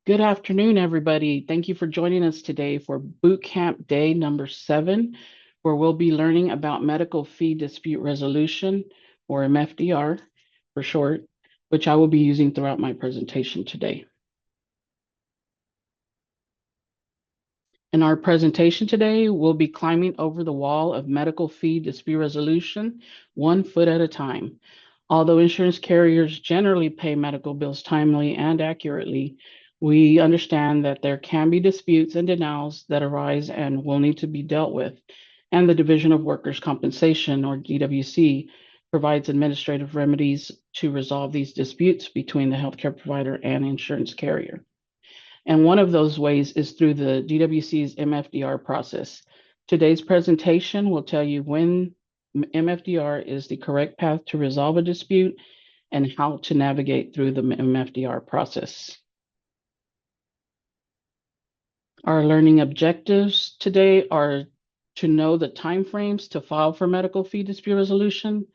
Good afternoon, everybody. Thank you for joining us today for Boot Camp Day number 7, where we'll be learning about medical fee dispute resolution, or MFDR for short, which I will be using throughout my presentation today. In our presentation today, we'll be climbing over the wall of medical fee dispute resolution 1 foot at a time. Although insurance carriers generally pay medical bills timely and accurately, we understand that there can be disputes and denials that arise and will need to be dealt with. And the Division of Workers' Compensation, or DWC, provides administrative remedies to resolve these disputes between the healthcare provider and insurance carrier. And one of those ways is through the DWC's MFDR process. Today's presentation will tell you when MFDR is the correct path to resolve a dispute and how to navigate through the MFDR process. Our learning objectives today are to know the timeframes to file for medical fee dispute resolution,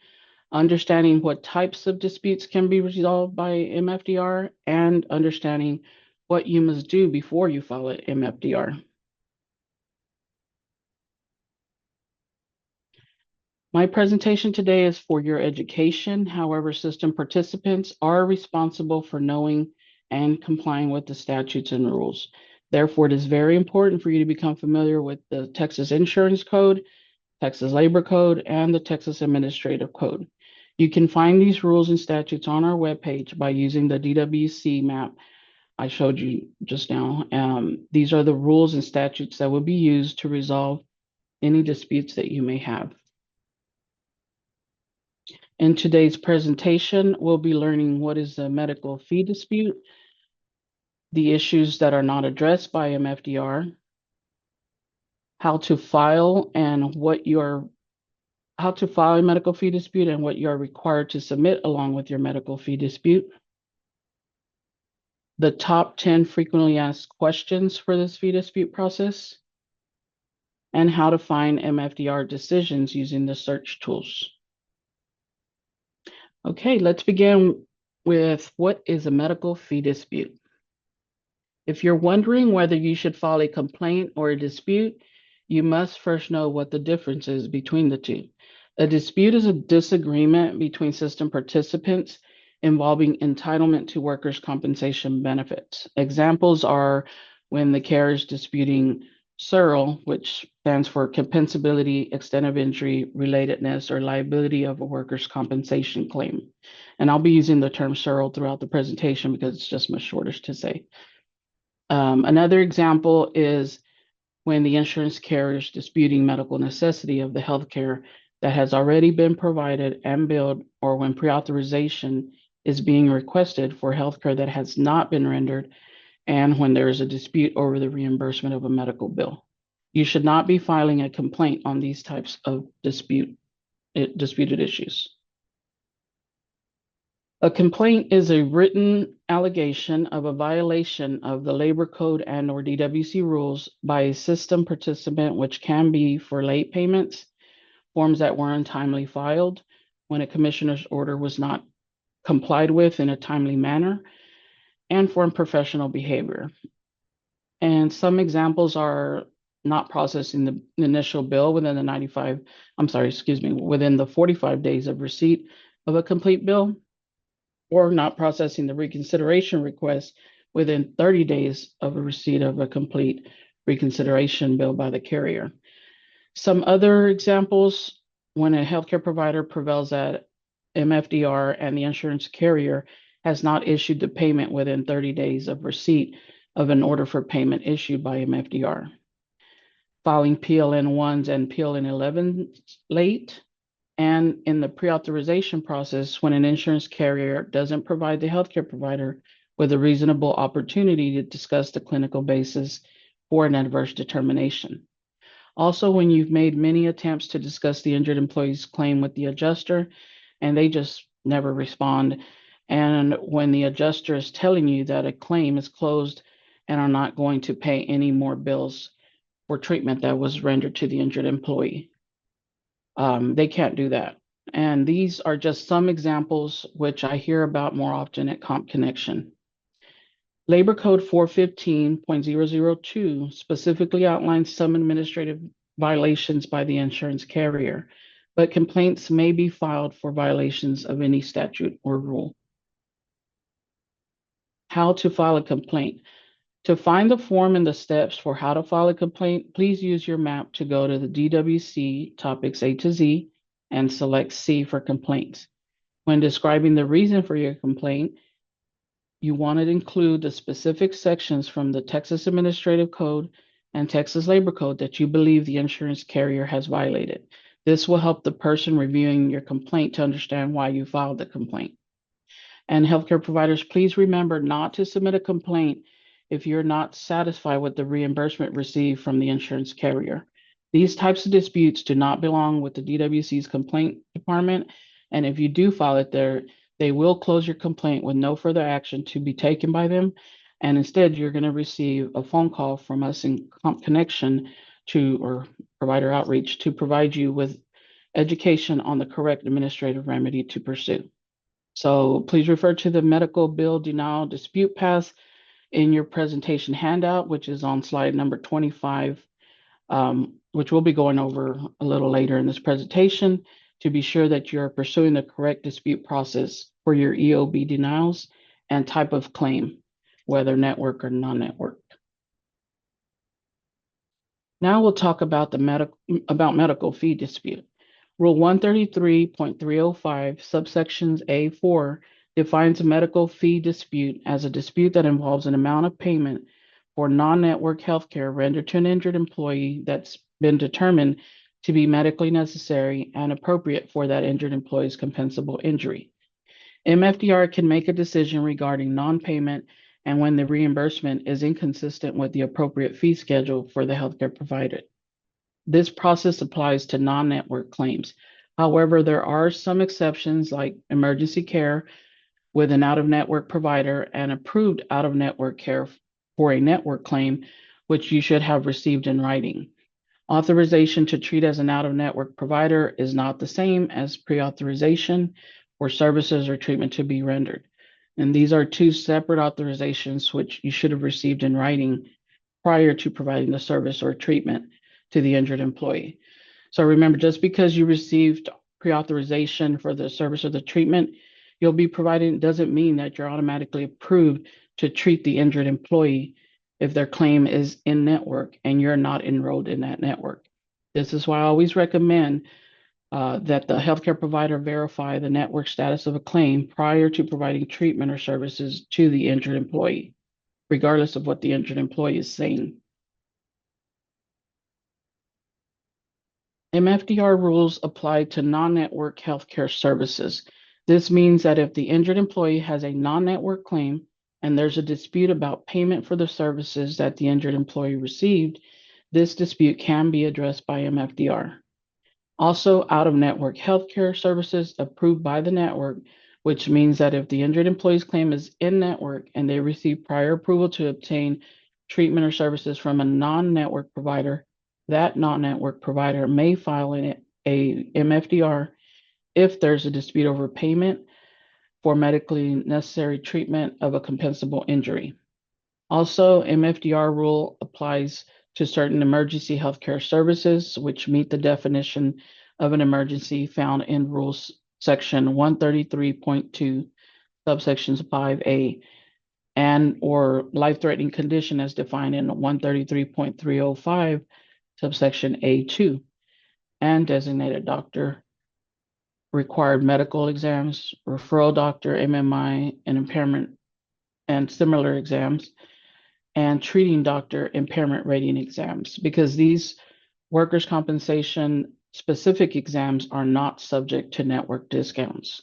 understanding what types of disputes can be resolved by MFDR, and understanding what you must do before you file an MFDR. My presentation today is for your education. However, system participants are responsible for knowing and complying with the statutes and rules. Therefore, it is very important for you to become familiar with the Texas Insurance Code, Texas Labor Code, and the Texas Administrative Code. You can find these rules and statutes on our webpage by using the DWC map I showed you just now. These are the rules and statutes that will be used to resolve any disputes that you may have. In today's presentation, we'll be learning what is a medical fee dispute, the issues that are not addressed by MFDR, how to file a medical fee dispute and what you are required to submit along with your medical fee dispute, the top 10 frequently asked questions for this fee dispute process, and how to find MFDR decisions using the search tools. Okay, let's begin with what is a medical fee dispute. If you're wondering whether you should file a complaint or a dispute, you must first know what the difference is between the two. A dispute is a disagreement between system participants involving entitlement to workers' compensation benefits. Examples are when the carrier is disputing CERL, which stands for compensability, extent of injury, relatedness, or liability of a workers' compensation claim. And I'll be using the term CERL throughout the presentation because it's just much shorter to say. Another example is when the insurance carrier is disputing medical necessity of the healthcare that has already been provided and billed, or when pre-authorization is being requested for healthcare that has not been rendered, and when there is a dispute over the reimbursement of a medical bill. You should not be filing a complaint on these types of disputed issues. A complaint is a written allegation of a violation of the Labor Code and/or DWC rules by a system participant, which can be for late payments, forms that were untimely filed, when a commissioner's order was not complied with in a timely manner, and for unprofessional behavior. And some examples are not processing the initial bill within within the 45 days of receipt of a complete bill, or not processing the reconsideration request within 30 days of a receipt of a complete reconsideration bill by the carrier. Some other examples: when a healthcare provider prevails at MFDR and the insurance carrier has not issued the payment within 30 days of receipt of an order for payment issued by MFDR. Filing PLN-1s and PLN-11s late, and in the pre-authorization process, when an insurance carrier doesn't provide the healthcare provider with a reasonable opportunity to discuss the clinical basis for an adverse determination. Also, when you've made many attempts to discuss the injured employee's claim with the adjuster and they just never respond, and when the adjuster is telling you that a claim is closed and are not going to pay any more bills for treatment that was rendered to the injured employee. They can't do that. And these are just some examples which I hear about more often at Comp Connection. Labor Code 415.002 specifically outlines some administrative violations by the insurance carrier, but complaints may be filed for violations of any statute or rule. How to file a complaint. To find the form and the steps for how to file a complaint, please use your map to go to the DWC topics A to Z and select C for complaints. When describing the reason for your complaint, you want to include the specific sections from the Texas Administrative Code and Texas Labor Code that you believe the insurance carrier has violated. This will help the person reviewing your complaint to understand why you filed the complaint. And healthcare providers, please remember not to submit a complaint if you're not satisfied with the reimbursement received from the insurance carrier. These types of disputes do not belong with the DWC's complaint department, and if you do file it there, they will close your complaint with no further action to be taken by them, and instead you're going to receive a phone call from us in Connection or provider outreach to provide you with education on the correct administrative remedy to pursue. So please refer to the medical bill denial dispute path in your presentation handout, which is on slide number 25, which we'll be going over a little later in this presentation to be sure that you're pursuing the correct dispute process for your EOB denials and type of claim, whether network or non-network. Now we'll talk about medical fee dispute. Rule 133.305, subsections A4, defines a medical fee dispute as a dispute that involves an amount of payment for non-network healthcare rendered to an injured employee that's been determined to be medically necessary and appropriate for that injured employee's compensable injury. MFDR can make a decision regarding non-payment and when the reimbursement is inconsistent with the appropriate fee schedule for the healthcare provided. This process applies to non-network claims. However, there are some exceptions like emergency care with an out-of-network provider and approved out-of-network care for a network claim, which you should have received in writing. Authorization to treat as an out-of-network provider is not the same as pre-authorization for services or treatment to be rendered. And these are two separate authorizations which you should have received in writing prior to providing the service or treatment to the injured employee. So remember, just because you received pre-authorization for the service or the treatment you'll be providing doesn't mean that you're automatically approved to treat the injured employee if their claim is in network and you're not enrolled in that network. This is why I always recommend that the healthcare provider verify the network status of a claim prior to providing treatment or services to the injured employee, regardless of what the injured employee is saying. MFDR rules apply to non-network healthcare services. This means that if the injured employee has a non-network claim and there's a dispute about payment for the services that the injured employee received, this dispute can be addressed by MFDR. Also, out-of-network healthcare services approved by the network, which means that if the injured employee's claim is in network and they receive prior approval to obtain treatment or services from a non-network provider, that non-network provider may file a MFDR if there's a dispute over payment for medically necessary treatment of a compensable injury. Also, MFDR rule applies to certain emergency healthcare services, which meet the definition of an emergency found in Rules Section 133.2, subsections 5A, and or life-threatening condition as defined in 133.305, subsection A2, and designated doctor, required medical exams, referral doctor, MMI, and impairment and similar exams, and treating doctor impairment rating exams, because these workers' compensation specific exams are not subject to network discounts.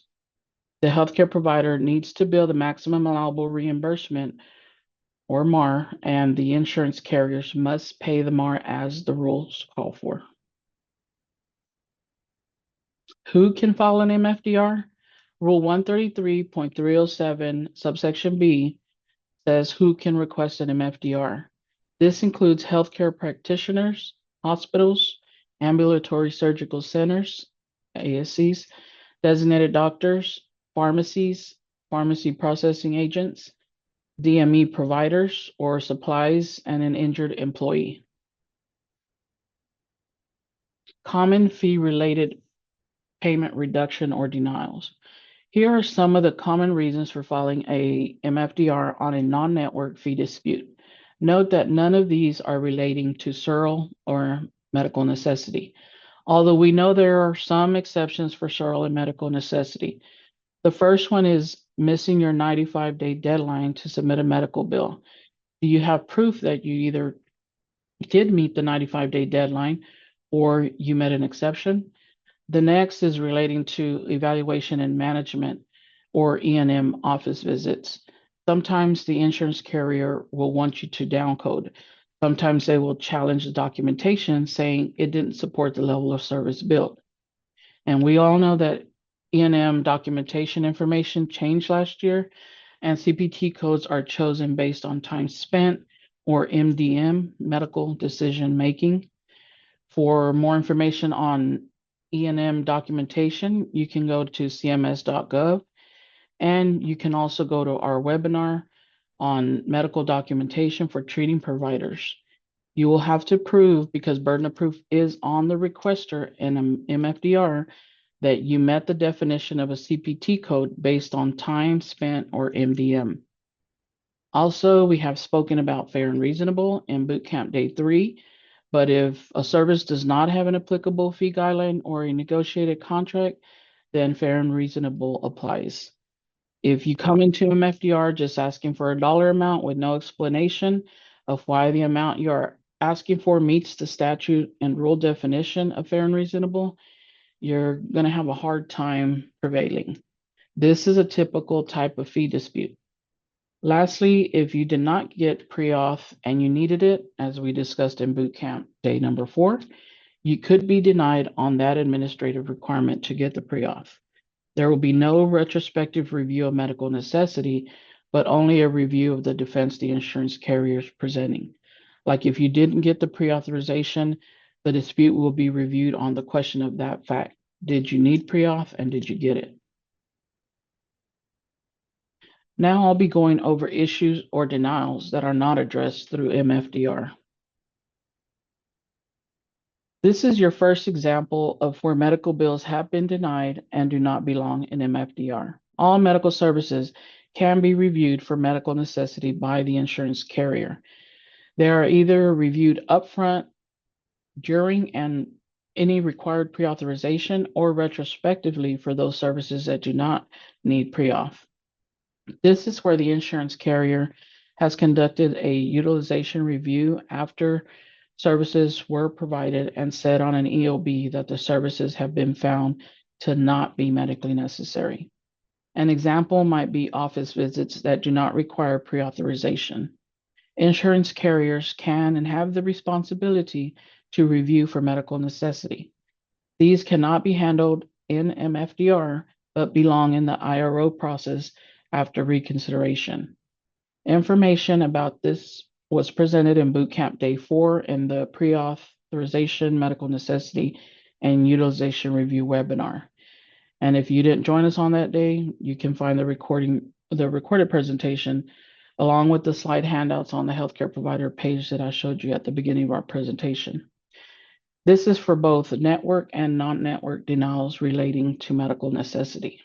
The healthcare provider needs to bill the maximum allowable reimbursement or MAR, and the insurance carriers must pay the MAR as the rules call for. Who can file an MFDR? Rule 133.307, subsection B, says who can request an MFDR. This includes healthcare practitioners, hospitals, ambulatory surgical centers, ASCs, designated doctors, pharmacies, pharmacy processing agents, DME providers or supplies, and an injured employee. Common fee-related payment reduction or denials. Here are some of the common reasons for filing a MFDR on a non-network fee dispute. Note that none of these are relating to SERL or medical necessity, although we know there are some exceptions for SERL and medical necessity. The first one is missing your 95-day deadline to submit a medical bill. Do you have proof that you either did meet the 95-day deadline or you met an exception? The next is relating to evaluation and management or E&M office visits. Sometimes the insurance carrier will want you to downcode. Sometimes they will challenge the documentation saying it didn't support the level of service billed. And we all know that E&M documentation information changed last year, and CPT codes are chosen based on time spent or MDM, medical decision making. For more information on E&M documentation, you can go to cms.gov, and you can also go to our webinar on medical documentation for treating providers. You will have to prove, because burden of proof is on the requester in an MFDR, that you met the definition of a CPT code based on time spent or MDM. Also, we have spoken about fair and reasonable in Bootcamp Day 3, but if a service does not have an applicable fee guideline or a negotiated contract, then fair and reasonable applies. If you come into MFDR just asking for a dollar amount with no explanation of why the amount you're asking for meets the statute and rule definition of fair and reasonable, you're going to have a hard time prevailing. This is a typical type of fee dispute. Lastly, if you did not get pre-auth and you needed it, as we discussed in Bootcamp Day number 4, you could be denied on that administrative requirement to get the pre-auth. There will be no retrospective review of medical necessity, but only a review of the defense the insurance carrier is presenting. Like if you didn't get the pre-authorization, the dispute will be reviewed on the question of that fact. Did you need pre-auth and did you get it? Now I'll be going over issues or denials that are not addressed through MFDR. This is your first example of where medical bills have been denied and do not belong in MFDR. All medical services can be reviewed for medical necessity by the insurance carrier. They are either reviewed upfront, during, and any required pre-authorization, or retrospectively for those services that do not need pre-auth. This is where the insurance carrier has conducted a utilization review after services were provided and said on an EOB that the services have been found to not be medically necessary. An example might be office visits that do not require pre-authorization. Insurance carriers can and have the responsibility to review for medical necessity. These cannot be handled in MFDR, but belong in the IRO process after reconsideration. Information about this was presented in Bootcamp Day 4 in the pre-authorization, medical necessity, and utilization review webinar. And if you didn't join us on that day, you can find the recorded presentation along with the slide handouts on the healthcare provider page that I showed you at the beginning of our presentation. This is for both network and non-network denials relating to medical necessity.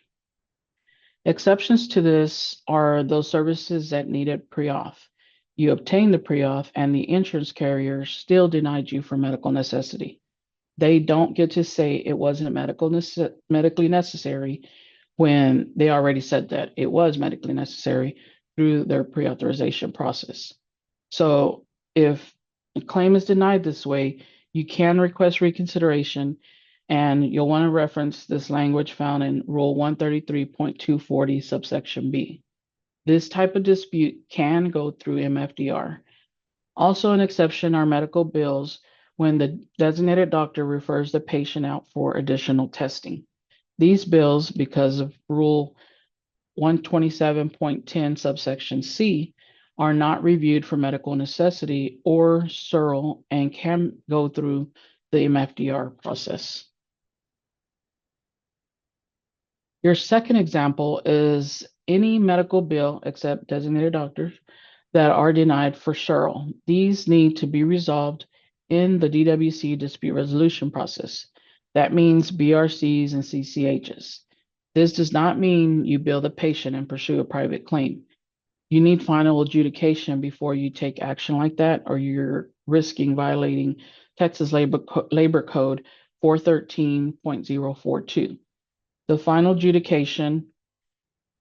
Exceptions to this are those services that needed pre-auth. You obtained the pre-auth and the insurance carrier still denied you for medical necessity. They don't get to say it wasn't medically necessary when they already said that it was medically necessary through their pre-authorization process. So if a claim is denied this way, you can request reconsideration, and you'll want to reference this language found in Rule 133.240 subsection B. This type of dispute can go through MFDR. Also an exception are medical bills when the designated doctor refers the patient out for additional testing. These bills, because of Rule 127.10 subsection C, are not reviewed for medical necessity or SERL and can go through the MFDR process. Your second example is any medical bill except designated doctors that are denied for Cheryl. These need to be resolved in the DWC dispute resolution process. That means BRCs and CCHs. This does not mean you bill the patient and pursue a private claim. You need final adjudication before you take action like that, or you're risking violating Texas Labor Code 413.042. The final adjudication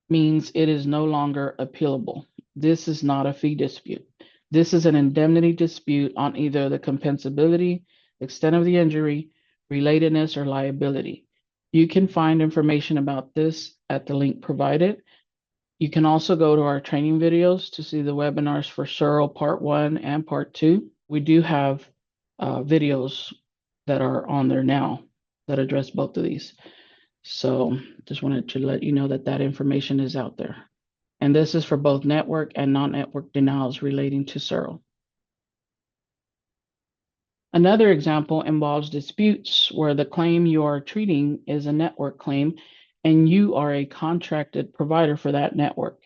means it is no longer appealable. This is not a fee dispute. This is an indemnity dispute on either the compensability, extent of the injury, relatedness, or liability. You can find information about this at the link provided. You can also go to our training videos to see the webinars for Cheryl Part 1 and Part 2. We do have videos that are on there now that address both of these. So just wanted to let you know that that information is out there. And this is for both network and non-network denials relating to Searle. Another example involves disputes where the claim you are treating is a network claim and you are a contracted provider for that network.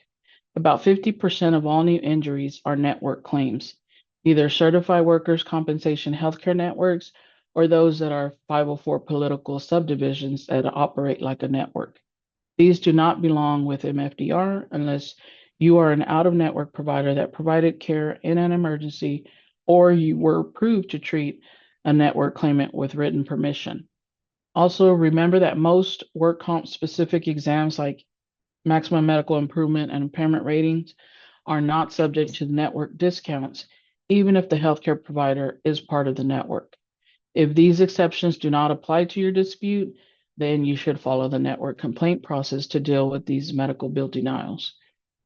About 50% of all new injuries are network claims, either certified workers' compensation healthcare networks or those that are 504 political subdivisions that operate like a network. These do not belong with MFDR unless you are an out-of-network provider that provided care in an emergency or you were approved to treat a network claimant with written permission. Also, remember that most work comp specific exams like maximum medical improvement and impairment ratings are not subject to the network discounts, even if the healthcare provider is part of the network. If these exceptions do not apply to your dispute, then you should follow the network complaint process to deal with these medical bill denials.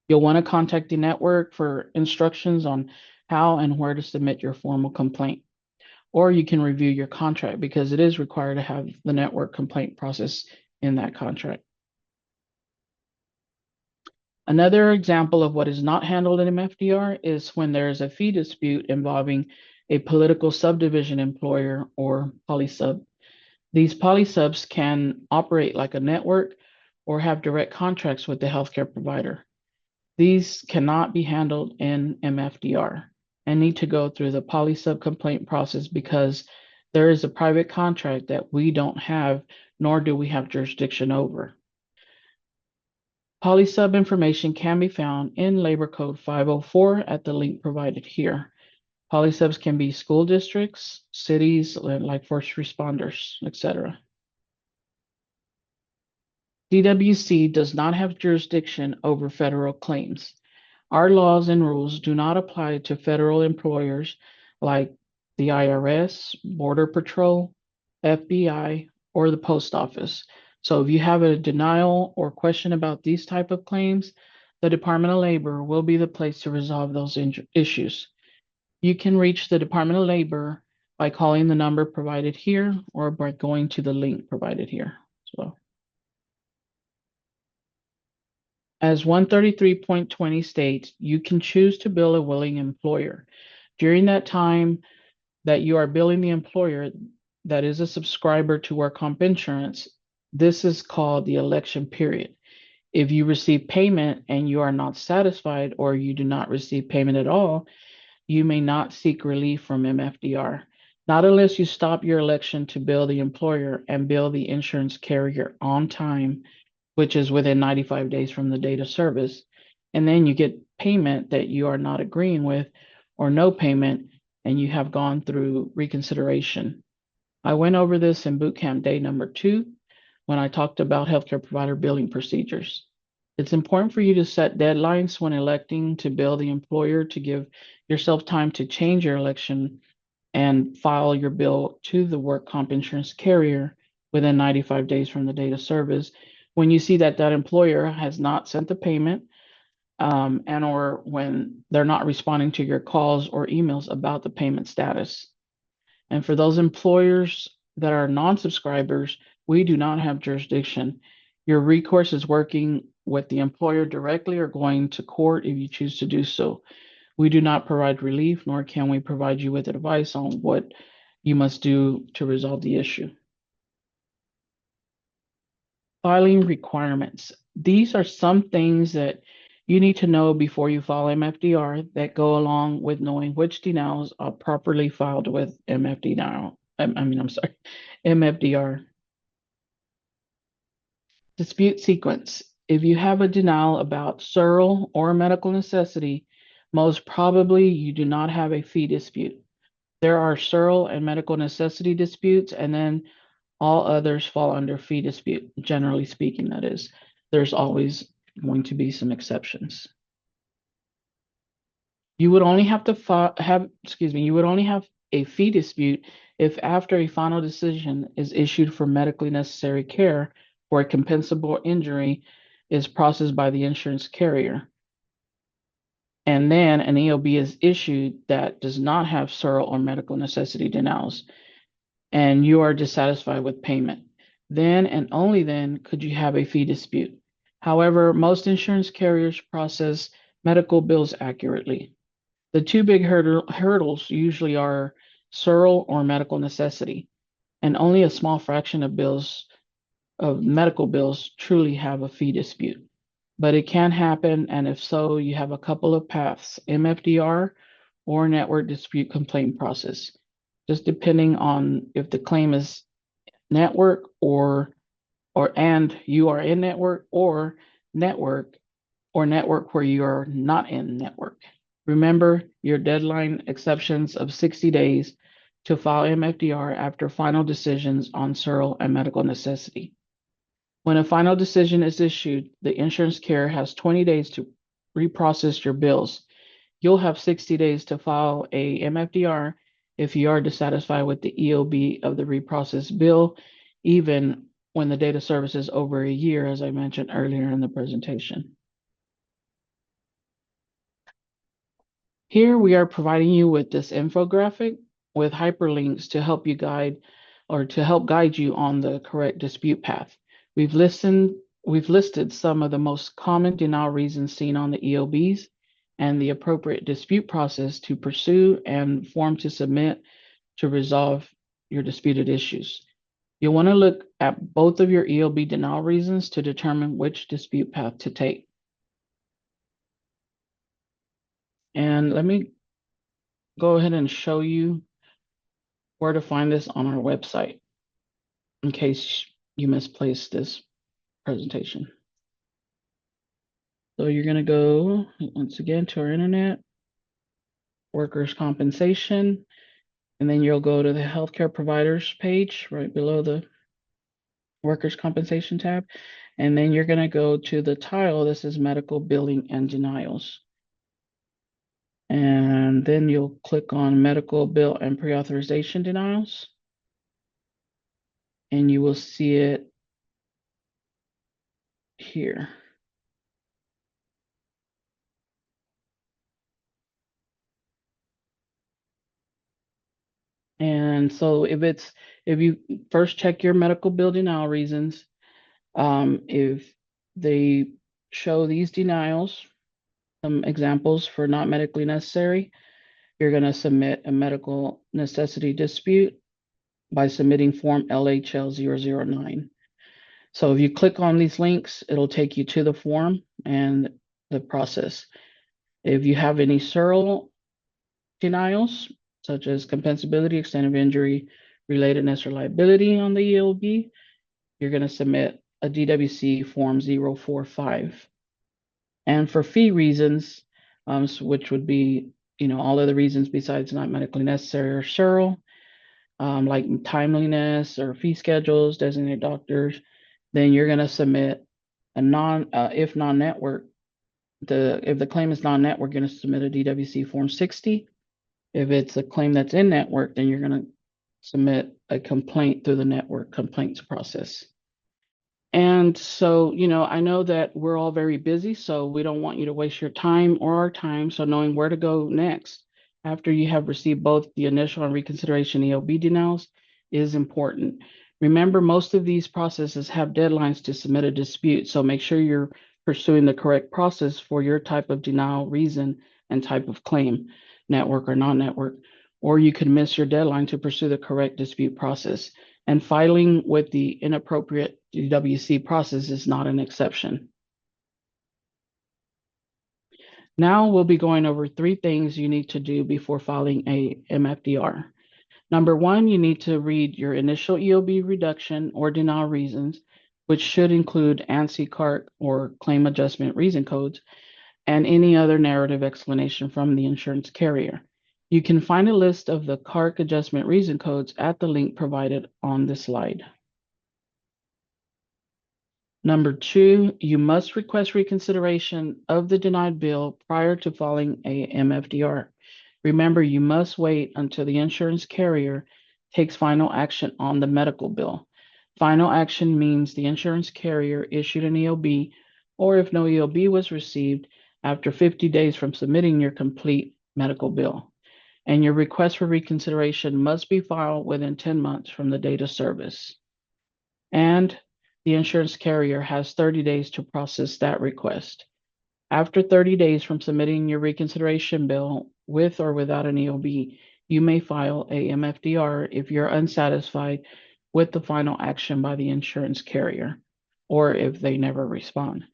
You'll want to contact the network for instructions on how and where to submit your formal complaint. Or you can review your contract because it is required to have the network complaint process in that contract. Another example of what is not handled in MFDR is when there is a fee dispute involving a political subdivision employer or polysub. These polysubs can operate like a network or have direct contracts with the healthcare provider. These cannot be handled in MFDR and need to go through the polysub complaint process because there is a private contract that we don't have, nor do we have jurisdiction over. Polysub information can be found in Labor Code 504 at the link provided here. Polysubs can be school districts, cities, like first responders, etc. DWC does not have jurisdiction over federal claims. Our laws and rules do not apply to federal employers like the IRS, Border Patrol, FBI, or the Post Office. So if you have a denial or question about these type of claims, the Department of Labor will be the place to resolve those issues. You can reach the Department of Labor by calling the number provided here or by going to the link provided here as well. As 133.20 states, you can choose to bill a willing employer. During that time that you are billing the employer that is a subscriber to work comp insurance, this is called the election period. If you receive payment and you are not satisfied or you do not receive payment at all, you may not seek relief from MFDR, not unless you stop your election to bill the employer and bill the insurance carrier on time, which is within 95 days from the date of service. And then you get payment that you are not agreeing with or no payment, and you have gone through reconsideration. I went over this in boot camp day number 2 when I talked about healthcare provider billing procedures. It's important for you to set deadlines when electing to bill the employer to give yourself time to change your election and file your bill to the work comp insurance carrier within 95 days from the date of service. When you see that that employer has not sent the payment and or when they're not responding to your calls or emails about the payment status. And for those employers that are non-subscribers, we do not have jurisdiction. Your recourse is working with the employer directly or going to court if you choose to do so. We do not provide relief, nor can we provide you with advice on what you must do to resolve the issue. Filing requirements. These are some things that you need to know before you file MFDR that go along with knowing which denials are properly filed with MFDR. I'm sorry, MFDR. Dispute sequence. If you have a denial about SURL or medical necessity, most probably you do not have a fee dispute. There are SURL and medical necessity disputes, and then all others fall under fee dispute, generally speaking, that is. There's always going to be some exceptions. You would only have to you would only have a fee dispute if after a final decision is issued for medically necessary care for a compensable injury is processed by the insurance carrier. And then an EOB is issued that does not have SURL or medical necessity denials, and you are dissatisfied with payment. Then and only then could you have a fee dispute. However, most insurance carriers process medical bills accurately. The two big hurdles usually are SURL or medical necessity, and only a small fraction of medical bills truly have a fee dispute. But it can happen, and if so, you have a couple of paths, MFDR or network dispute complaint process, just depending on if the claim is network and you are in network, or network where you are not in network. Remember your deadline exceptions of 60 days to file MFDR after final decisions on SURL and medical necessity. When a final decision is issued, the insurance carrier has 20 days to reprocess your bills. You'll have 60 days to file a MFDR if you are dissatisfied with the EOB of the reprocessed bill, even when the date of service is over a year, as I mentioned earlier in the presentation. Here we are providing you with this infographic with hyperlinks to help guide you on the correct dispute path. We've listed some of the most common denial reasons seen on the EOBs and the appropriate dispute process to pursue and form to submit to resolve your disputed issues. You'll want to look at both of your EOB denial reasons to determine which dispute path to take. And let me go ahead and show you where to find this on our website in case you misplaced this presentation. So you're going to go once again to our internet, workers' compensation, and then you'll go to the healthcare providers page right below the workers' compensation tab. And then you're going to go to the tile. This is medical billing and denials. And then you'll click on medical bill and pre-authorization denials. And you will see it here. And so if you first check your medical bill denial reasons, if they show these denials, some examples for not medically necessary, you're going to submit a medical necessity dispute by submitting form LHL 009. So if you click on these links, it'll take you to the form and the process. If you have any SURL denials, such as compensability, extent of injury, relatedness, or liability on the EOB, you're going to submit a DWC form 045. And for fee reasons, which would be, all other reasons besides not medically necessary or SURL, like timeliness or fee schedules, designated doctors, then you're going to submit a if non-network, if the claim is non-network, you're going to submit a DWC form 60. If it's a claim that's in network, then you're going to submit a complaint through the network complaints process. And so, I know that we're all very busy, so we don't want you to waste your time or our time. So knowing where to go next after you have received both the initial and reconsideration EOB denials is important. Remember, most of these processes have deadlines to submit a dispute, so make sure you're pursuing the correct process for your type of denial reason and type of claim, network or non-network, or you could miss your deadline to pursue the correct dispute process. And filing with the inappropriate DWC process is not an exception. Now we'll be going over 3 things you need to do before filing a MFDR. Number 1, you need to read your initial EOB reduction or denial reasons, which should include ANSI CART or claim adjustment reason codes, and any other narrative explanation from the insurance carrier. You can find a list of the CART adjustment reason codes at the link provided on this slide. Number 2, you must request reconsideration of the denied bill prior to filing a MFDR. Remember, you must wait until the insurance carrier takes final action on the medical bill. Final action means the insurance carrier issued an EOB, or if no EOB was received, after 50 days from submitting your complete medical bill. And your request for reconsideration must be filed within 10 months from the date of service. And the insurance carrier has 30 days to process that request. After 30 days from submitting your reconsideration bill with or without an EOB, you may file a MFDR if you're unsatisfied with the final action by the insurance carrier or if they never respond.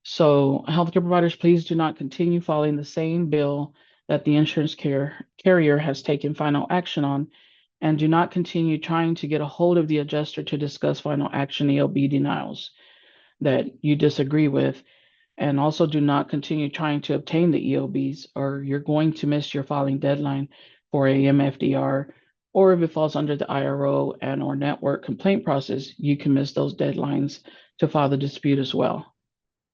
So, healthcare providers, please do not continue filing the same bill that the insurance carrier has taken final action on, and do not continue trying to get a hold of the adjuster to discuss final action EOB denials that you disagree with. And also do not continue trying to obtain the EOBs, or you're going to miss your filing deadline for a MFDR, or if it falls under the IRO and or network complaint process, you can miss those deadlines to file the dispute as well.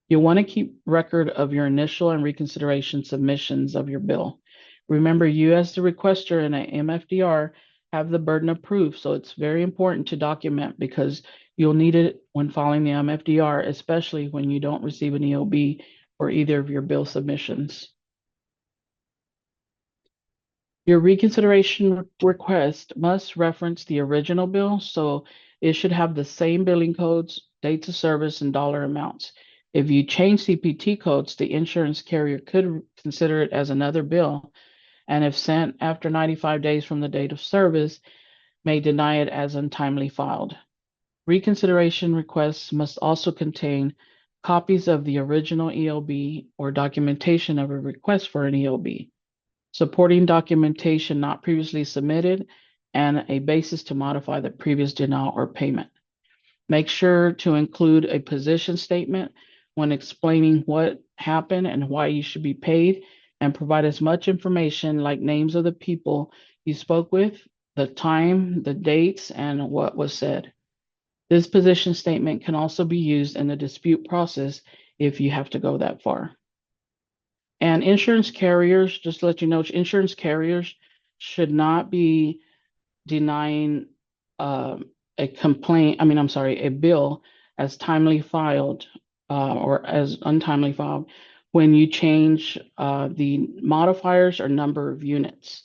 You'll want to keep record of your initial and reconsideration submissions of your bill. Remember, you as the requester in a MFDR have the burden of proof, so it's very important to document because you'll need it when filing the MFDR, especially when you don't receive an EOB for either of your bill submissions. Your reconsideration request must reference the original bill, so it should have the same billing codes, dates of service, and dollar amounts. If you change CPT codes, the insurance carrier could consider it as another bill, and if sent after 95 days from the date of service, may deny it as untimely filed. Reconsideration requests must also contain copies of the original EOB or documentation of a request for an EOB, supporting documentation not previously submitted, and a basis to modify the previous denial or payment. Make sure to include a position statement when explaining what happened and why you should be paid, and provide as much information like names of the people you spoke with, the time, the dates, and what was said. This position statement can also be used in the dispute process if you have to go that far. And insurance carriers, just to let you know, insurance carriers should not be denying a bill as timely filed or as untimely filed when you change the modifiers or number of units.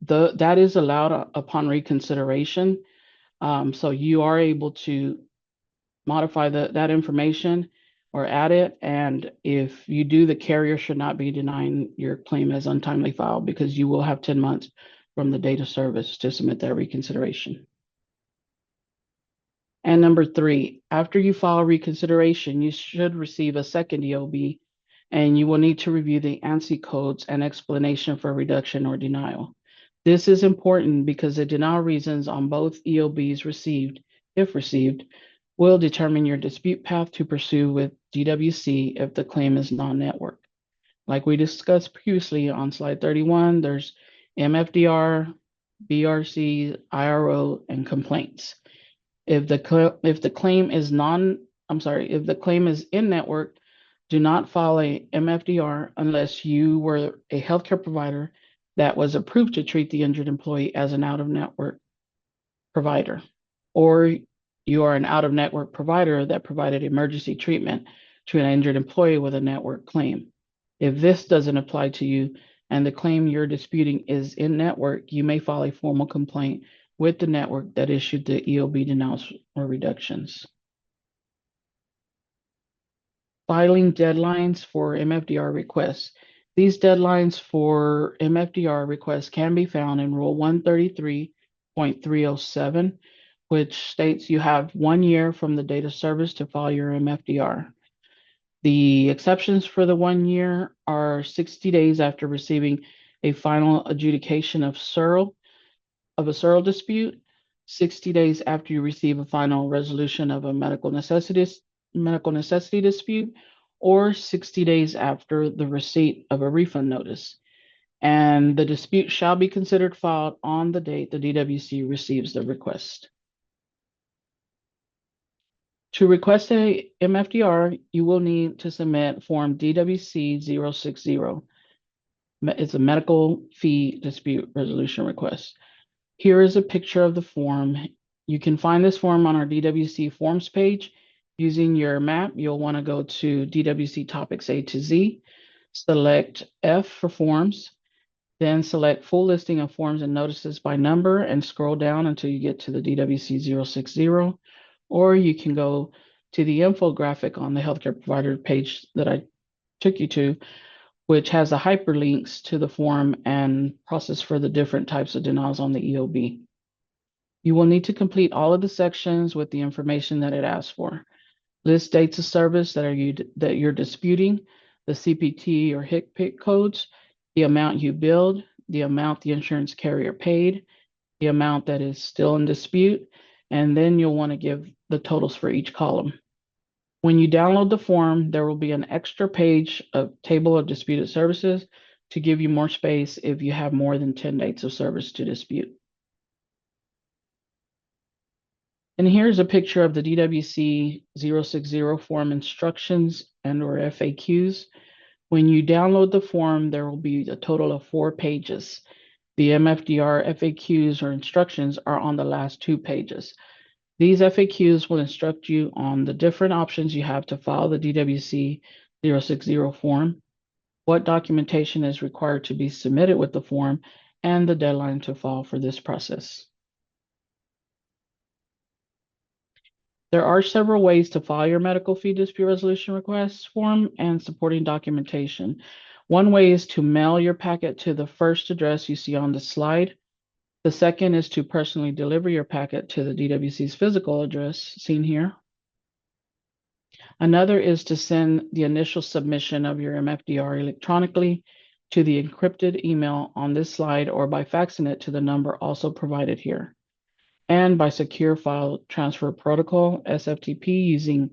That is allowed upon reconsideration. So you are able to modify that information or add it. And if you do, the carrier should not be denying your claim as untimely filed because you will have 10 months from the date of service to submit that reconsideration. And number 3, after you file reconsideration, you should receive a second EOB, and you will need to review the ANSI codes and explanation for reduction or denial. This is important because the denial reasons on both EOBs received, if received, will determine your dispute path to pursue with DWC if the claim is non-network. Like we discussed previously on slide 31, there's MFDR, BRC, IRO, and complaints. If the claim is in network, do not file a MFDR unless you were a healthcare provider that was approved to treat the injured employee as an out-of-network provider, or you are an out-of-network provider that provided emergency treatment to an injured employee with a network claim. If this doesn't apply to you and the claim you're disputing is in network, you may file a formal complaint with the network that issued the EOB denials or reductions. Filing deadlines for MFDR requests. These deadlines for MFDR requests can be found in Rule 133.307, which states you have 1 year from the date of service to file your MFDR. The exceptions for the 1 year are 60 days after receiving a final adjudication of a SURL dispute, 60 days after you receive a final resolution of a medical necessity dispute, or 60 days after the receipt of a refund notice. And the dispute shall be considered filed on the date the DWC receives the request. To request a MFDR, you will need to submit Form DWC 060. It's a medical fee dispute resolution request. Here is a picture of the form. You can find this form on our DWC forms page. Using your map, you'll want to go to DWC topics A to Z, select F for forms, then select full listing of forms and notices by number and scroll down until you get to the DWC 060, or you can go to the infographic on the healthcare provider page that I took you to, which has the hyperlinks to the form and process for the different types of denials on the EOB. You will need to complete all of the sections with the information that it asks for. List dates of service that you're disputing, the CPT or HCPC codes, the amount you billed, the amount the insurance carrier paid, the amount that is still in dispute, and then you'll want to give the totals for each column. When you download the form, there will be an extra page of table of disputed services to give you more space if you have more than 10 dates of service to dispute. And here's a picture of the DWC 060 form instructions and/or FAQs. When you download the form, there will be a total of 4 pages. The MFDR FAQs or instructions are on the last 2 pages. These FAQs will instruct you on the different options you have to file the DWC 060 form, what documentation is required to be submitted with the form, and the deadline to file for this process. There are several ways to file your medical fee dispute resolution request form and supporting documentation. One way is to mail your packet to the first address you see on the slide. The second is to personally deliver your packet to the DWC's physical address, seen here. Another is to send the initial submission of your MFDR electronically to the encrypted email on this slide or by faxing it to the number also provided here, and by Secure File Transfer Protocol, SFTP, using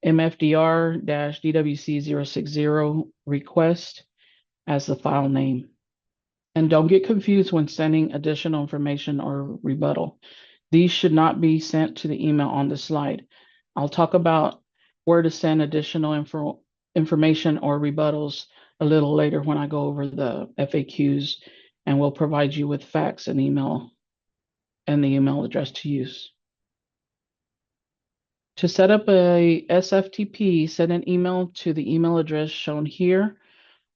MFDR-DWC060 request as the file name. And don't get confused when sending additional information or rebuttal. These should not be sent to the email on the slide. I'll talk about where to send additional information or rebuttals a little later when I go over the FAQs, and we'll provide you with fax and email and the email address to use. To set up a SFTP, send an email to the email address shown here,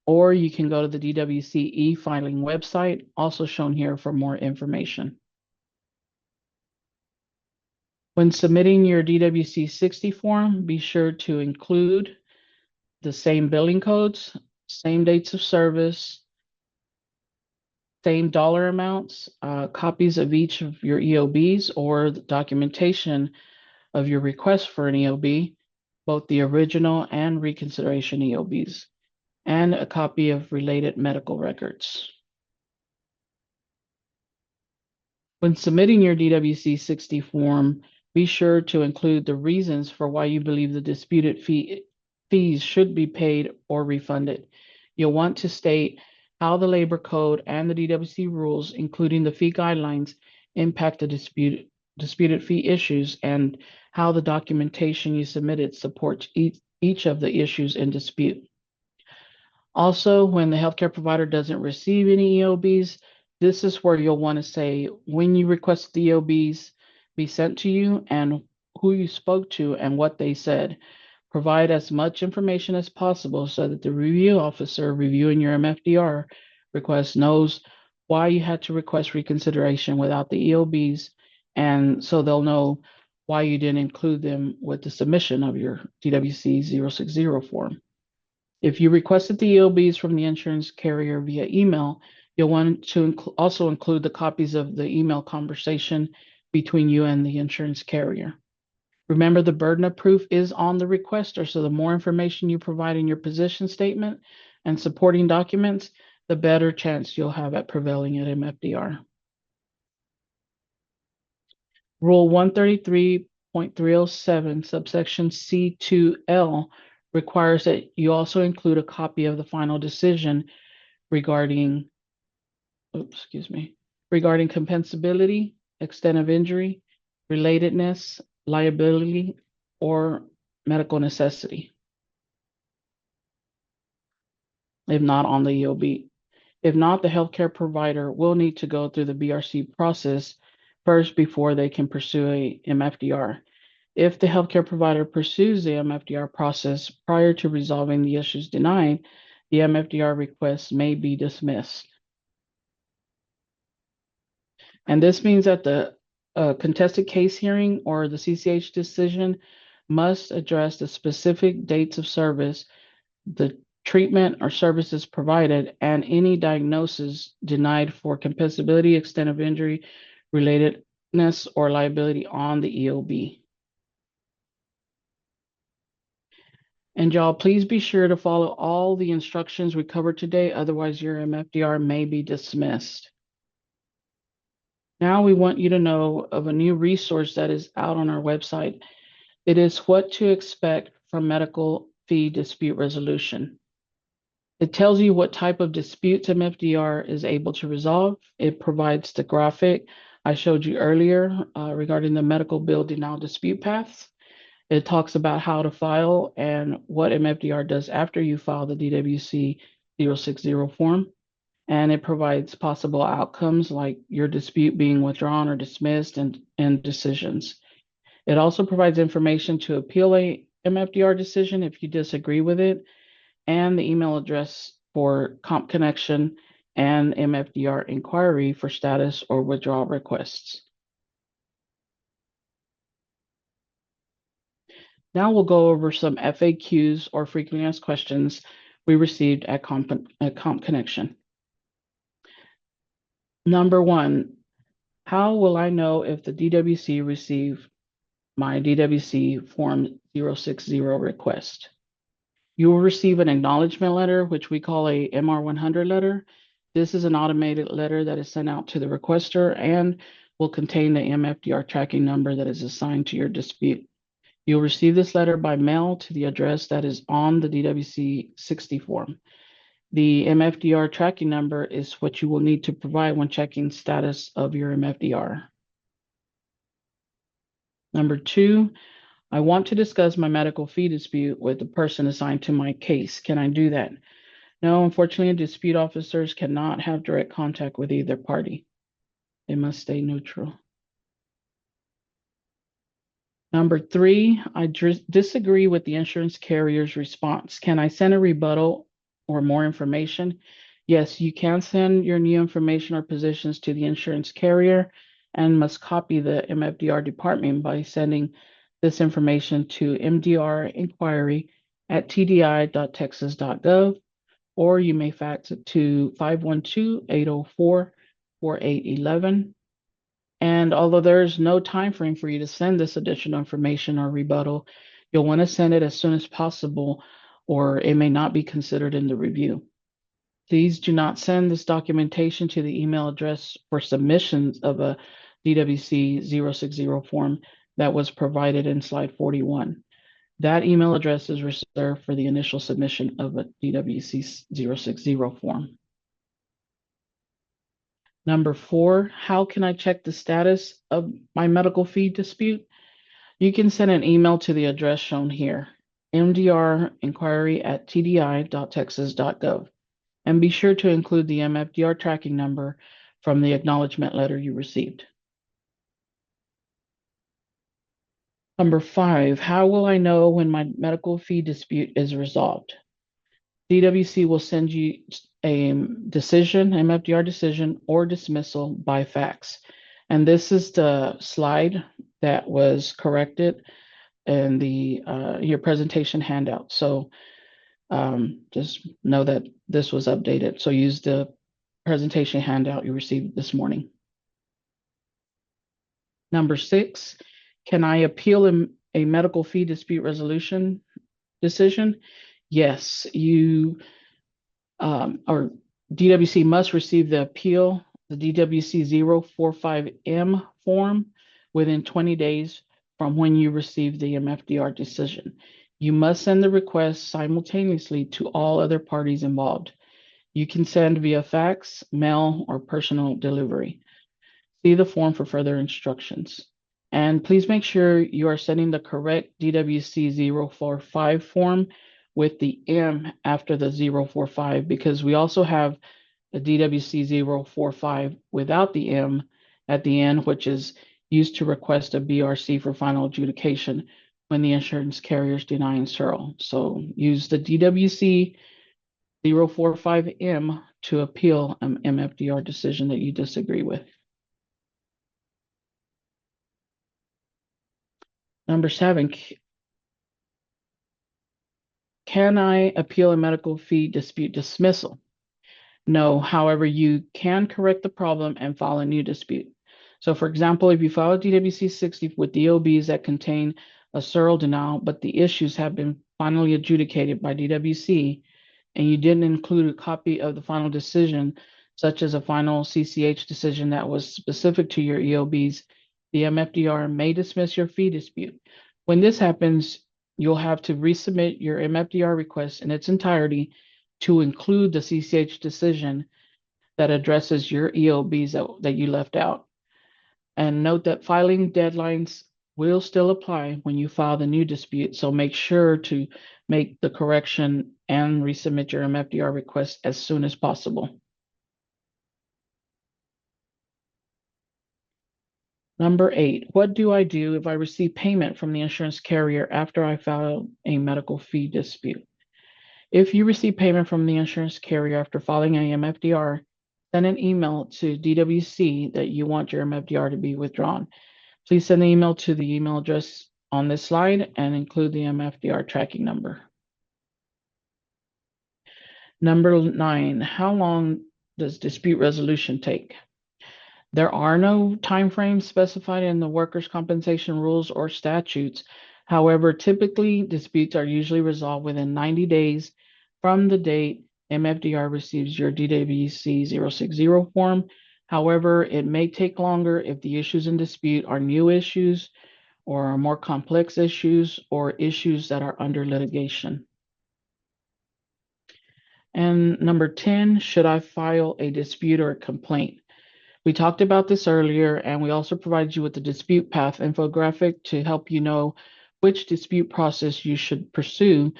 or you can go to the DWC e-filing website, also shown here for more information. When submitting your DWC 60 form, be sure to include the same billing codes, same dates of service, same dollar amounts, copies of each of your EOBs or the documentation of your request for an EOB, both the original and reconsideration EOBs, and a copy of related medical records. When submitting your DWC 60 form, be sure to include the reasons for why you believe the disputed fees should be paid or refunded. You'll want to state how the labor code and the DWC rules, including the fee guidelines, impact the disputed fee issues, and how the documentation you submitted supports each of the issues in dispute. Also, when the healthcare provider doesn't receive any EOBs, this is where you'll want to say when you request the EOBs be sent to you and who you spoke to and what they said. Provide as much information as possible so that the review officer reviewing your MFDR request knows why you had to request reconsideration without the EOBs, and so they'll know why you didn't include them with the submission of your DWC 060 form. If you requested the EOBs from the insurance carrier via email, you'll want to also include the copies of the email conversation between you and the insurance carrier. Remember, the burden of proof is on the requester, so the more information you provide in your position statement and supporting documents, the better chance you'll have at prevailing at MFDR. Rule 133.307, subsection C2L requires that you also include a copy of the final decision regarding, regarding compensability, extent of injury, relatedness, liability, or medical necessity, if not on the EOB. If not, the healthcare provider will need to go through the BRC process first before they can pursue a MFDR. If the healthcare provider pursues the MFDR process prior to resolving the issues denied, the MFDR request may be dismissed. And this means that the contested case hearing or the CCH decision must address the specific dates of service, the treatment or services provided, and any diagnosis denied for compensability, extent of injury, relatedness, or liability on the EOB. And y'all, please be sure to follow all the instructions we covered today, otherwise your MFDR may be dismissed. Now we want you to know of a new resource that is out on our website. It is What to Expect from Medical Fee Dispute Resolution. It tells you what type of disputes MFDR is able to resolve. It provides the graphic I showed you earlier regarding the medical bill denial dispute paths. It talks about how to file and what MFDR does after you file the DWC 060 form. And it provides possible outcomes like your dispute being withdrawn or dismissed and decisions. It also provides information to appeal a MFDR decision if you disagree with it, and the email address for Comp Connection and MFDR inquiry for status or withdrawal requests. Now we'll go over some FAQs or frequently asked questions we received at Comp Connection. Number 1, how will I know if the DWC received my DWC Form 060 request? You will receive an acknowledgement letter, which we call a MR100 letter. This is an automated letter that is sent out to the requester and will contain the MFDR tracking number that is assigned to your dispute. You'll receive this letter by mail to the address that is on the DWC 60 form. The MFDR tracking number is what you will need to provide when checking status of your MFDR. Number 2, I want to discuss my medical fee dispute with the person assigned to my case. Can I do that? No, unfortunately, dispute officers cannot have direct contact with either party. They must stay neutral. Number 3, I disagree with the insurance carrier's response. Can I send a rebuttal or more information? Yes, you can send your new information or positions to the insurance carrier and must copy the MFDR department by sending this information to mdrinquiry@tdi.texas.gov, or you may fax it to 512-804-4811. And although there's no time frame for you to send this additional information or rebuttal, you'll want to send it as soon as possible, or it may not be considered in the review. Please do not send this documentation to the email address for submissions of a DWC 060 form that was provided in slide 41. That email address is reserved for the initial submission of a DWC 060 form. Number 4, how can I check the status of my medical fee dispute? You can send an email to the address shown here, mdrinquiry@tdi.texas.gov, and be sure to include the MFDR tracking number from the acknowledgement letter you received. Number 5, how will I know when my medical fee dispute is resolved? DWC will send you a decision, MFDR decision, or dismissal by fax. And this is the slide that was corrected in the your presentation handout. So just know that this was updated. So use the presentation handout you received this morning. Number 6, can I appeal a medical fee dispute resolution decision, yes, you or DWC must receive the appeal, the DWC 045M form within 20 days from when you receive the MFDR decision. You must send the request simultaneously to all other parties involved. You can send via fax, mail, or personal delivery. See the form for further instructions. And please make sure you are sending the correct DWC 045 form with the M after the 045, because we also have the DWC 045 without the M at the end, which is used to request a BRC for final adjudication when the insurance carrier is denying SURL. So use the DWC 045M to appeal an MFDR decision that you disagree with. Number 7, can I appeal a medical fee dispute dismissal? No, however, you can correct the problem and file a new dispute. So for example, if you file a DWC 60 with DOBs that contain a SURL denial, but the issues have been finally adjudicated by DWC, and you didn't include a copy of the final decision, such as a final CCH decision that was specific to your EOBs, the MFDR may dismiss your fee dispute. When this happens, you'll have to resubmit your MFDR request in its entirety to include the CCH decision that addresses your EOBs that you left out. And note that filing deadlines will still apply when you file the new dispute, so make sure to make the correction and resubmit your MFDR request as soon as possible. Number 8, what do I do if I receive payment from the insurance carrier after I file a medical fee dispute? If you receive payment from the insurance carrier after filing a MFDR, send an email to DWC that you want your MFDR to be withdrawn. Please send the email to the email address on this slide and include the MFDR tracking number. Number 9, how long does dispute resolution take? There are no timeframes specified in the workers' compensation rules or statutes. However, typically disputes are usually resolved within 90 days from the date MFDR receives your DWC 060 form. However, it may take longer if the issues in dispute are new issues or more complex issues or issues that are under litigation. And number 10, should I file a dispute or a complaint? We talked about this earlier, and we also provided you with the dispute path infographic to help you know which dispute process you should pursue.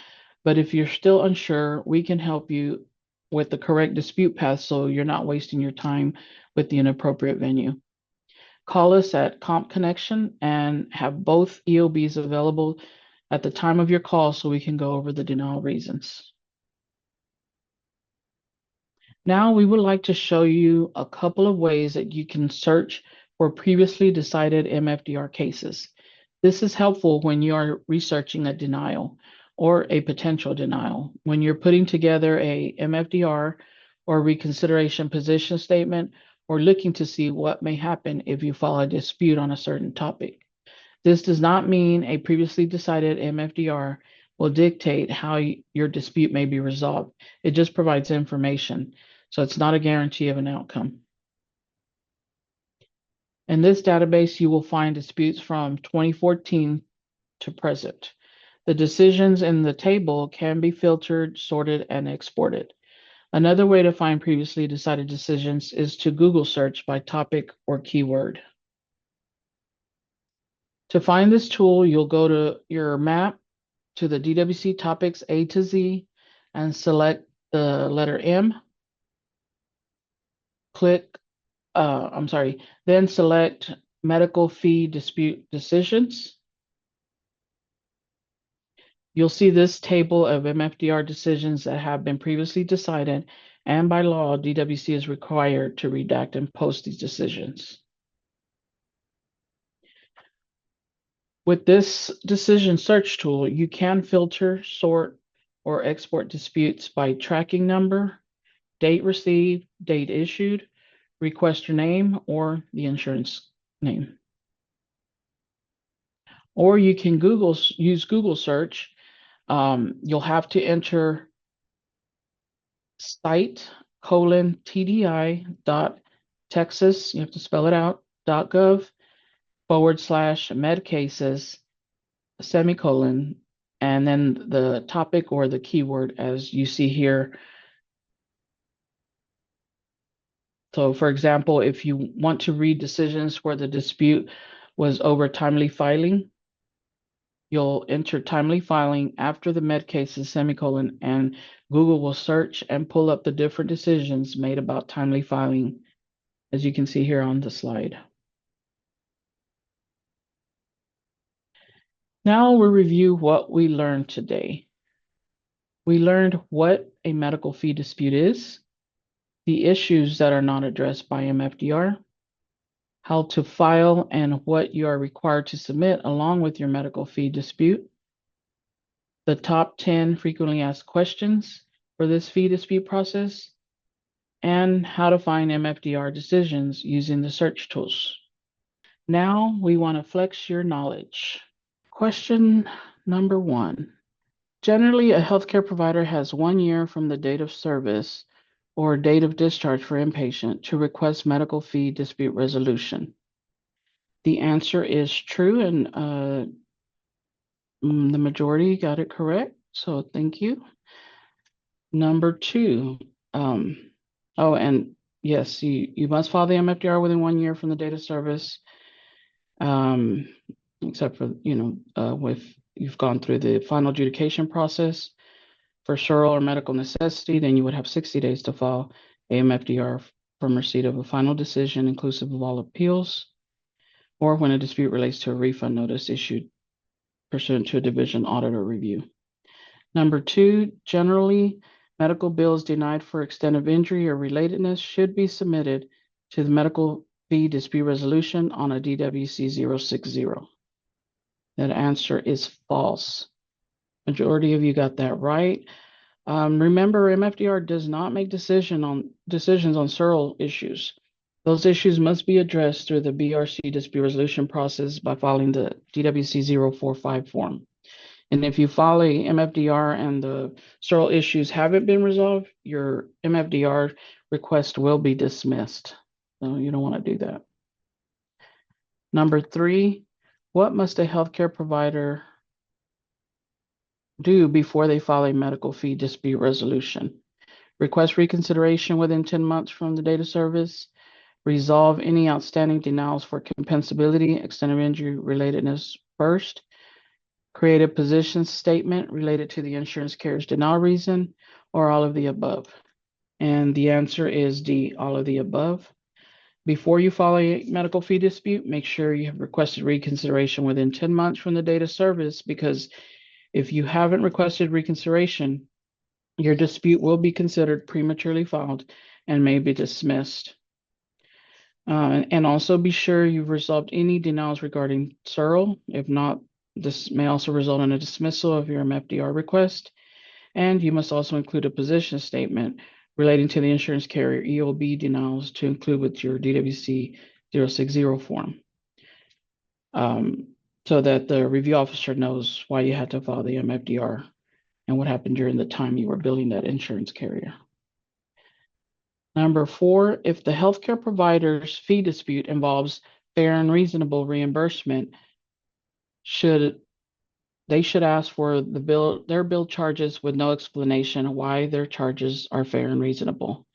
But if you're still unsure, we can help you with the correct dispute path so you're not wasting your time with the inappropriate venue. Call us at Comp Connection and have both EOBs available at the time of your call so we can go over the denial reasons. Now we would like to show you a couple of ways that you can search for previously decided MFDR cases. This is helpful when you are researching a denial or a potential denial. When you're putting together a MFDR or reconsideration position statement, or looking to see what may happen if you file a dispute on a certain topic. This does not mean a previously decided MFDR will dictate how your dispute may be resolved. It just provides information. So it's not a guarantee of an outcome. In this database, you will find disputes from 2014 to present. The decisions in the table can be filtered, sorted, and exported. Another way to find previously decided decisions is to Google search by topic or keyword. To find this tool, you'll go to your map to the DWC topics A to Z and select the letter M. Then select medical fee dispute decisions. You'll see this table of MFDR decisions that have been previously decided, and by law, DWC is required to redact and post these decisions. With this decision search tool, you can filter, sort, or export disputes by tracking number, date received, date issued, requester name, or the insurance name. Or you can use Google search. You'll have to enter site:/TDI.Texas, you have to spell it out, .gov/medcases, semicolon, and then the topic or the keyword as you see here. So for example, if you want to read decisions where the dispute was over timely filing, you'll enter timely filing after the med cases semicolon, and Google will search and pull up the different decisions made about timely filing, as you can see here on the slide. Now we'll review what we learned today. We learned what a medical fee dispute is, the issues that are not addressed by MFDR, how to file and what you are required to submit along with your medical fee dispute, the top 10 frequently asked questions for this fee dispute process, and how to find MFDR decisions using the search tools. Now we want to flex your knowledge. Question number 1. Generally, a healthcare provider has 1 year from the date of service or date of discharge for inpatient to request medical fee dispute resolution. The answer is true, and the majority got it correct, so thank you. Number 2, and yes, you must file the MFDR within 1 year from the date of service, except for, if you've gone through the final adjudication process. For sural or medical necessity, then you would have 60 days to file a MFDR from receipt of a final decision inclusive of all appeals, or when a dispute relates to a refund notice issued pursuant to a division audit or review. Number 2, generally, medical bills denied for extent of injury or relatedness should be submitted to the medical fee dispute resolution on a DWC 060. That answer is false. Majority of you got that right. Remember, MFDR does not make decisions on sural issues. Those issues must be addressed through the BRC dispute resolution process by filing the DWC 045 form. And if you file a MFDR and the sural issues haven't been resolved, your MFDR request will be dismissed. So you don't want to do that. Number 3, what must a healthcare provider do before they file a medical fee dispute resolution? Request reconsideration within 10 months from the date of service, resolve any outstanding denials for compensability, extent of injury, relatedness first, create a position statement related to the insurance carrier's denial reason, or all of the above. And the answer is D, all of the above. Before you file a medical fee dispute, make sure you have requested reconsideration within 10 months from the date of service, because if you haven't requested reconsideration, your dispute will be considered prematurely filed and may be dismissed. And also be sure you've resolved any denials regarding sural. If not, this may also result in a dismissal of your MFDR request. And you must also include a position statement relating to the insurance carrier EOB denials to include with your DWC 060 form, so that the review officer knows why you had to file the MFDR and what happened during the time you were billing that insurance carrier. Number 4, if the healthcare provider's fee dispute involves fair and reasonable reimbursement, they should ask for their bill charges with no explanation why their charges are fair and reasonable.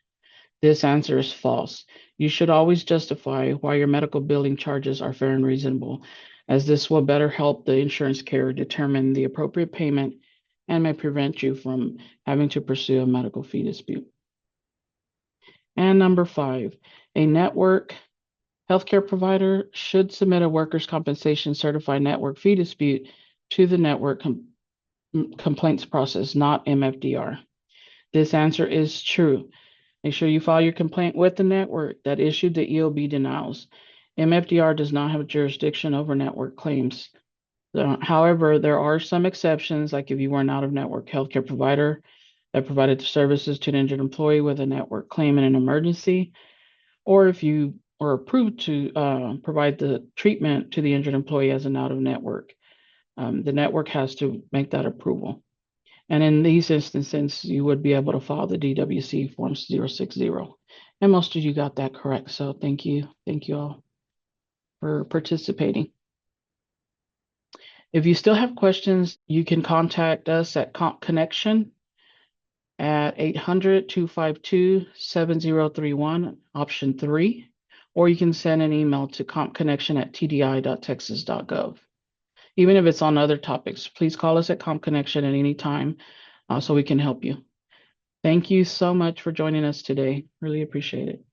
This answer is false. You should always justify why your medical billing charges are fair and reasonable, as this will better help the insurance carrier determine the appropriate payment and may prevent you from having to pursue a medical fee dispute. And number 5, a network healthcare provider should submit a workers' compensation certified network fee dispute to the network complaints process, not MFDR. This answer is true. Make sure you file your complaint with the network that issued the EOB denials. MFDR does not have jurisdiction over network claims. However, there are some exceptions, like if you were an out-of-network healthcare provider that provided services to an injured employee with a network claim in an emergency, or if you were approved to provide the treatment to the injured employee as an out-of-network The network has to make that approval. And in these instances, you would be able to file the DWC forms 060. And most of you got that correct. So thank you. Thank you all for participating. If you still have questions, you can contact us at Comp Connection at 800-252-7031, option 3, or you can send an email to compconnection@tdi.texas.gov. Even if it's on other topics, please call us at Comp Connection at any time so we can help you. Thank you so much for joining us today. Really appreciate it.